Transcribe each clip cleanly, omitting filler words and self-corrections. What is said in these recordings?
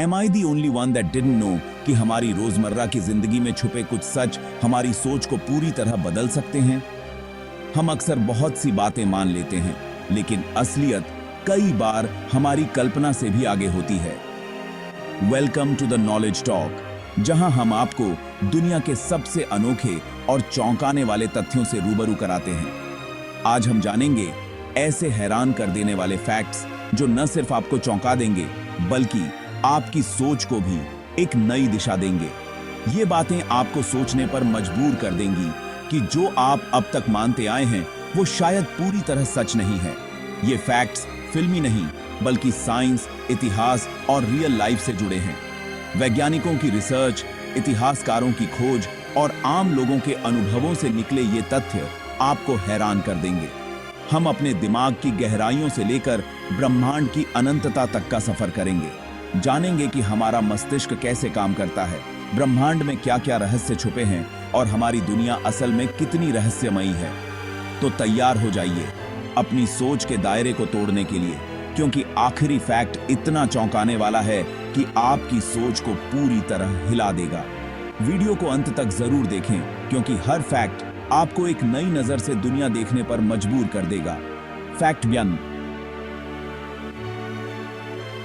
Am I the only one that didn't know कि हमारी रोजमर्रा की जिंदगी में छुपे कुछ सच हमारी सोच को पूरी तरह बदल सकते हैं? हम अक्सर बहुत सी बातें मान लेते हैं, लेकिन असलियत कई बार हमारी कल्पना से भी आगे होती है। Welcome to the knowledge talk, जहां हम आपको दुनिया के सबसे अनोखे और चौंकाने वाले तथ्यों से रूबरू कराते हैं। आज हम जानेंगे ऐसे हैरान कर देने वाले फैक्ट्स जो न सिर्फ आपको चौंका देंगे, बल्कि आपकी सोच को भी एक नई दिशा देंगे। ये बातें आपको सोचने पर मजबूर कर देंगी कि जो आप अब तक मानते आए हैं वो शायद पूरी तरह सच नहीं है। ये फैक्ट्स फिल्मी नहीं, बल्कि साइंस, इतिहास और रियल लाइफ से जुड़े हैं। वैज्ञानिकों की रिसर्च, इतिहासकारों की खोज और आम लोगों के अनुभवों से निकले ये तथ्य आपको हैरान कर देंगे। हम अपने दिमाग की गहराइयों से लेकर ब्रह्मांड की अनंतता तक का सफर करेंगे। जानेंगे कि हमारा मस्तिष्क कैसे काम करता है, ब्रह्मांड में क्या क्या रहस्य छुपे हैं और हमारी दुनिया असल में कितनी रहस्यमयी है। तो तैयार हो जाइए अपनी सोच के दायरे को तोड़ने के लिए, क्योंकि आखिरी फैक्ट इतना चौंकाने वाला है कि आपकी सोच को पूरी तरह हिला देगा। वीडियो को अंत तक जरूर देखें, क्योंकि हर फैक्ट आपको एक नई नजर से दुनिया देखने पर मजबूर कर देगा। फैक्ट 1।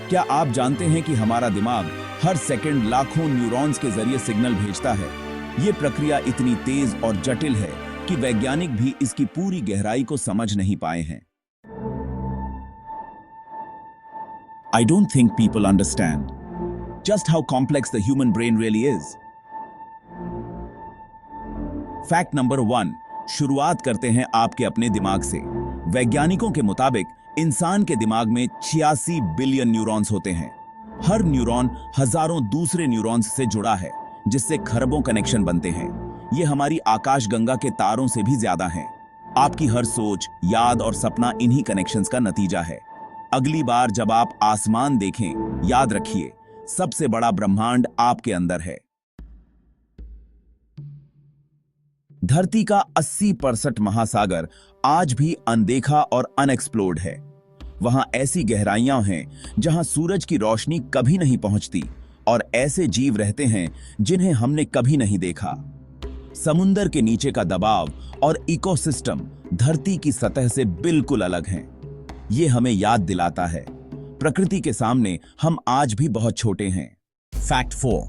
क्या आप जानते हैं कि हमारा दिमाग हर सेकंड लाखों न्यूरॉन्स के जरिए सिग्नल भेजता है? यह प्रक्रिया इतनी तेज और जटिल है कि वैज्ञानिक भी इसकी पूरी गहराई को समझ नहीं पाए हैं। I don't think people understand just how complex the human brain really is. Fact number 1। शुरुआत करते हैं आपके अपने दिमाग से। वैज्ञानिकों के मुताबिक इंसान के दिमाग में 86 बिलियन न्यूरॉन्स होते हैं। हर न्यूरॉन हजारों दूसरे न्यूरॉन्स से जुड़ा है, जिससे खरबों कनेक्शन बनते हैं। ये हमारी आकाशगंगा के तारों से भी ज्यादा हैं। आपकी हर सोच, याद और सपना इन्हीं कनेक्शंस का नतीजा है। अगली बार जब आप आसमान देखें, याद रखिए सबसे बड़ा ब्रह्मांड आपके अंदर है। धरती का 80% महासागर आज भी अनदेखा और अनएक्सप्लोर्ड है। वहां ऐसी गहराइयां हैं जहां सूरज की रोशनी कभी नहीं पहुंचती, और ऐसे जीव रहते हैं जिन्हें हमने कभी नहीं देखा। समुंदर के नीचे का दबाव और इकोसिस्टम धरती की सतह से बिल्कुल अलग हैं। ये हमें याद दिलाता है प्रकृति के सामने हम आज भी बहुत छोटे हैं। फैक्ट 4।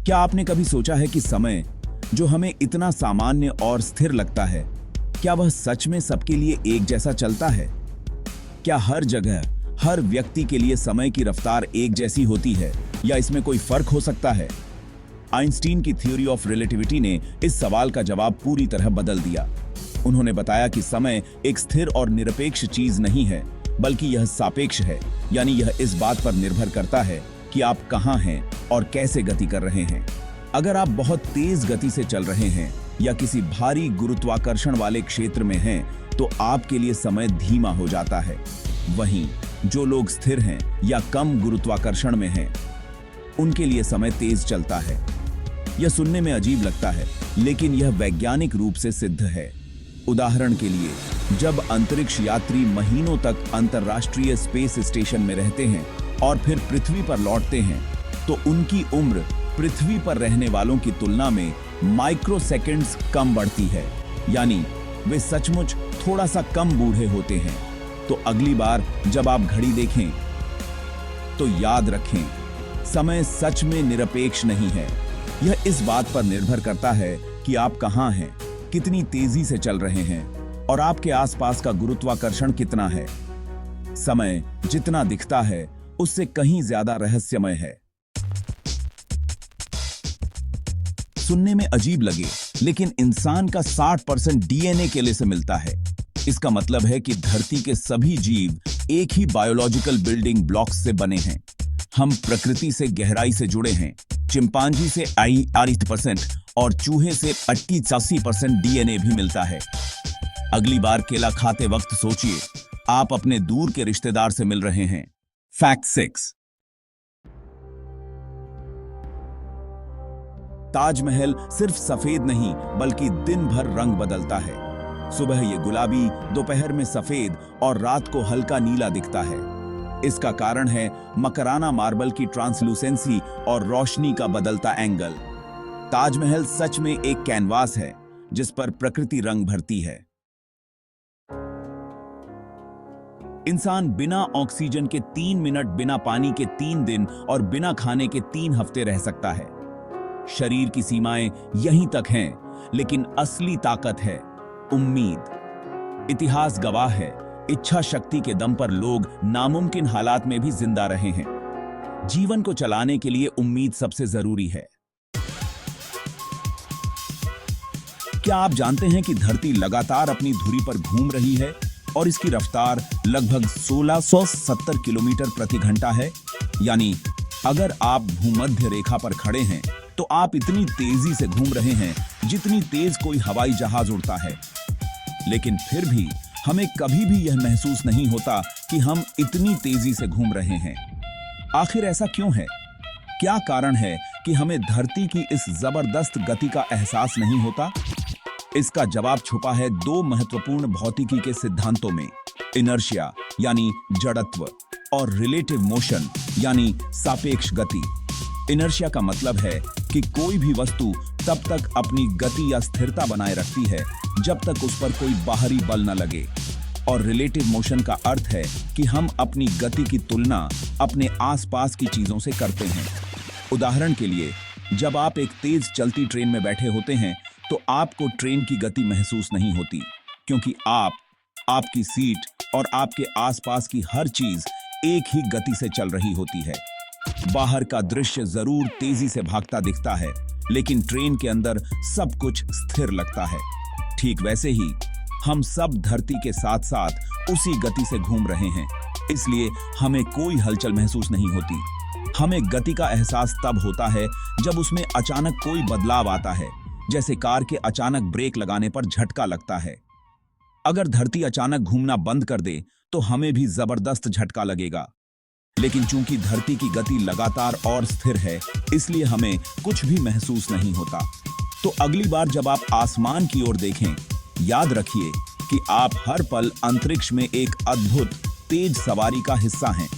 क्या आपने कभी सोचा है कि समय जो हमें इतना सामान्य और स्थिर लगता है, क्या वह सच में सबके लिए एक जैसा चलता है? क्या हर जगह हर व्यक्ति के लिए समय की रफ्तार एक जैसी होती है, या इसमें कोई फर्क हो सकता है? आइंस्टीन की थ्योरी ऑफ रिलेटिविटी ने इस सवाल का जवाब पूरी तरह बदल दिया। उन्होंने बताया कि समय एक स्थिर और निरपेक्ष चीज नहीं है, बल्कि यह सापेक्ष है, यानी यह इस बात पर निर्भर करता है कि आप कहां हैं और कैसे गति कर रहे हैं। अगर आप बहुत तेज गति से चल रहे हैं या किसी भारी गुरुत्वाकर्षण वाले क्षेत्र में हैं, तो आपके लिए समय धीमा हो जाता है। वहीं जो लोग स्थिर हैं या कम गुरुत्वाकर्षण में हैं, उनके लिए समय तेज चलता है। यह सुनने में अजीब लगता है, लेकिन यह वैज्ञानिक रूप से सिद्ध है। उदाहरण के लिए, जब अंतरिक्ष यात्री महीनों तक अंतर्राष्ट्रीय स्पेस स्टेशन में रहते हैं और फिर पृथ्वी पर लौटते हैं, तो उनकी उम्र पृथ्वी पर रहने वालों की तुलना में माइक्रोसेकंड्स कम बढ़ती है, यानी वे सचमुच थोड़ा सा कम बूढ़े होते हैं। तो अगली बार जब आप घड़ी देखें, तो याद रखें, समय सच में निरपेक्ष नहीं है। यह इस बात पर निर्भर करता है कि आप कहां हैं, कितनी तेजी से चल रहे हैं और आपके आसपास का गुरुत्वाकर्षण कितना है। समय जितना दिखता है उससे कहीं ज्यादा रहस्यमय है। सुनने में अजीब लगे, लेकिन इंसान का 60% डीएनए केले से मिलता है। इसका मतलब है कि धरती के सभी जीव एक ही बायोलॉजिकल बिल्डिंग ब्लॉक्स से बने हैं। हम प्रकृति से गहराई से जुड़े हैं। चिंपांजी से 80% और चूहे से 80-80% डीएनए भी मिलता है। अगली बार केला खाते वक्त सोचिए, आप अपने दूर के रिश्तेदार से मिल रहे हैं। फैक्ट 6। ताजमहल सिर्फ सफेद नहीं, बल्कि दिन भर रंग बदलता है। सुबह ये गुलाबी, दोपहर में सफेद और रात को हल्का नीला दिखता है। इसका कारण है मकराना मार्बल की ट्रांसलूसेंसी और रोशनी का बदलता एंगल। ताजमहल सच में एक कैनवास है जिस पर प्रकृति रंग भरती है। इंसान बिना ऑक्सीजन के 3 मिनट, बिना पानी के 3 दिन और बिना खाने के 3 हफ्ते रह सकता है। शरीर की सीमाएं यहीं तक हैं, लेकिन असली ताकत है उम्मीद। इतिहास गवाह है, इच्छा शक्ति के दम पर लोग नामुमकिन हालात में भी जिंदा रहे हैं। जीवन को चलाने के लिए उम्मीद सबसे जरूरी है। क्या आप जानते हैं कि धरती लगातार अपनी धुरी पर घूम रही है और इसकी रफ्तार लगभग 1670 किलोमीटर प्रति घंटा है? यानी अगर आप भूमध्य रेखा पर खड़े हैं तो आप इतनी तेजी से घूम रहे हैं जितनी तेज कोई हवाई जहाज उड़ता है। लेकिन फिर भी हमें कभी भी यह महसूस नहीं होता कि हम इतनी तेजी से घूम रहे हैं। आखिर ऐसा क्यों है? क्या कारण है कि हमें धरती की इस जबरदस्त गति का एहसास नहीं होता? इसका जवाब छुपा है 2 महत्वपूर्ण भौतिकी के सिद्धांतों में, इनर्शिया यानी जड़त्व और रिलेटिव मोशन यानी सापेक्ष गति। इनर्शिया का मतलब है कि कोई भी वस्तु तब तक अपनी गति या स्थिरता बनाए रखती है जब तक उस पर कोई बाहरी बल न लगे, और रिलेटिव मोशन का अर्थ है कि हम अपनी गति की तुलना अपने आसपास की चीजों से करते हैं। उदाहरण के लिए, जब आप एक तेज चलती ट्रेन में बैठे होते हैं तो आपको ट्रेन की गति महसूस नहीं होती, क्योंकि आप, आपकी सीट और आपके आसपास की हर चीज एक ही गति से चल रही होती है। बाहर का दृश्य जरूर तेजी से भागता दिखता है, लेकिन ट्रेन के अंदर सब कुछ स्थिर लगता है। ठीक वैसे ही हम सब धरती के साथ साथ उसी गति से घूम रहे हैं, इसलिए हमें कोई हलचल महसूस नहीं होती। हमें गति का एहसास तब होता है जब उसमें अचानक कोई बदलाव आता है, जैसे कार के अचानक ब्रेक लगाने पर झटका लगता है। अगर धरती अचानक घूमना बंद कर दे तो हमें भी जबरदस्त झटका लगेगा, लेकिन चूंकि धरती की गति लगातार और स्थिर है, इसलिए हमें कुछ भी महसूस नहीं होता। तो अगली बार जब आप आसमान की ओर देखें, याद रखिए कि आप हर पल अंतरिक्ष में एक अद्भुत तेज सवारी का हिस्सा हैं,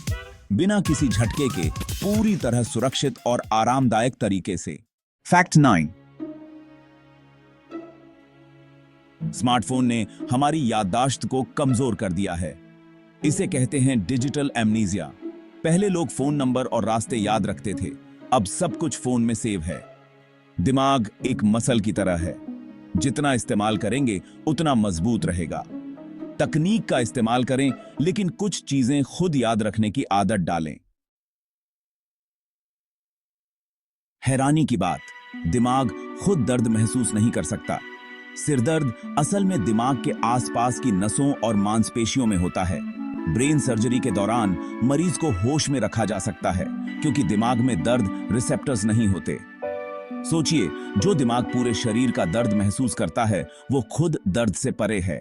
बिना किसी झटके के, पूरी तरह सुरक्षित और आरामदायक तरीके से। फैक्ट 9। स्मार्टफोन ने हमारी याददाश्त को कमजोर कर दिया है। इसे कहते हैं डिजिटल एमनीजिया। पहले लोग फोन नंबर और रास्ते याद रखते थे, अब सब कुछ फोन में सेव है। दिमाग एक मसल की तरह है, जितना इस्तेमाल करेंगे उतना मजबूत रहेगा। तकनीक का इस्तेमाल करें, लेकिन कुछ चीजें खुद याद रखने की आदत डालें। हैरानी की बात, दिमाग खुद दर्द महसूस नहीं कर सकता। सिरदर्द असल में दिमाग के आसपास की नसों और मांसपेशियों में होता है। ब्रेन सर्जरी के दौरान मरीज को होश में रखा जा सकता है, क्योंकि दिमाग में दर्द रिसेप्टर्स नहीं होते। सोचिए, जो दिमाग पूरे शरीर का दर्द महसूस करता है, वो खुद दर्द से परे है।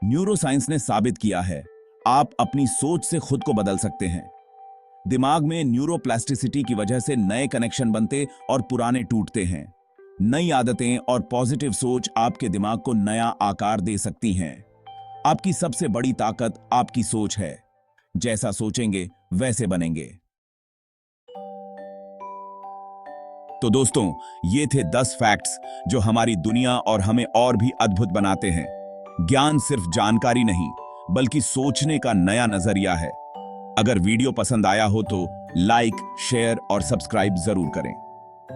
न्यूरोसाइंस ने साबित किया है, आप अपनी सोच से खुद को बदल सकते हैं। दिमाग में न्यूरोप्लास्टिसिटी की वजह से नए कनेक्शन बनते और पुराने टूटते हैं। नई आदतें और पॉजिटिव सोच आपके दिमाग को नया आकार दे सकती हैं। आपकी सबसे बड़ी ताकत आपकी सोच है। जैसा सोचेंगे वैसे बनेंगे। तो दोस्तों, ये थे 10 फैक्ट्स जो हमारी दुनिया और हमें और भी अद्भुत बनाते हैं। ज्ञान सिर्फ जानकारी नहीं, बल्कि सोचने का नया नजरिया है। अगर वीडियो पसंद आया हो तो लाइक, शेयर और सब्सक्राइब जरूर करें।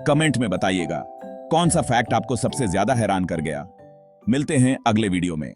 कमेंट में बताइएगा कौन सा फैक्ट आपको सबसे ज्यादा हैरान कर गया। मिलते हैं अगले वीडियो में।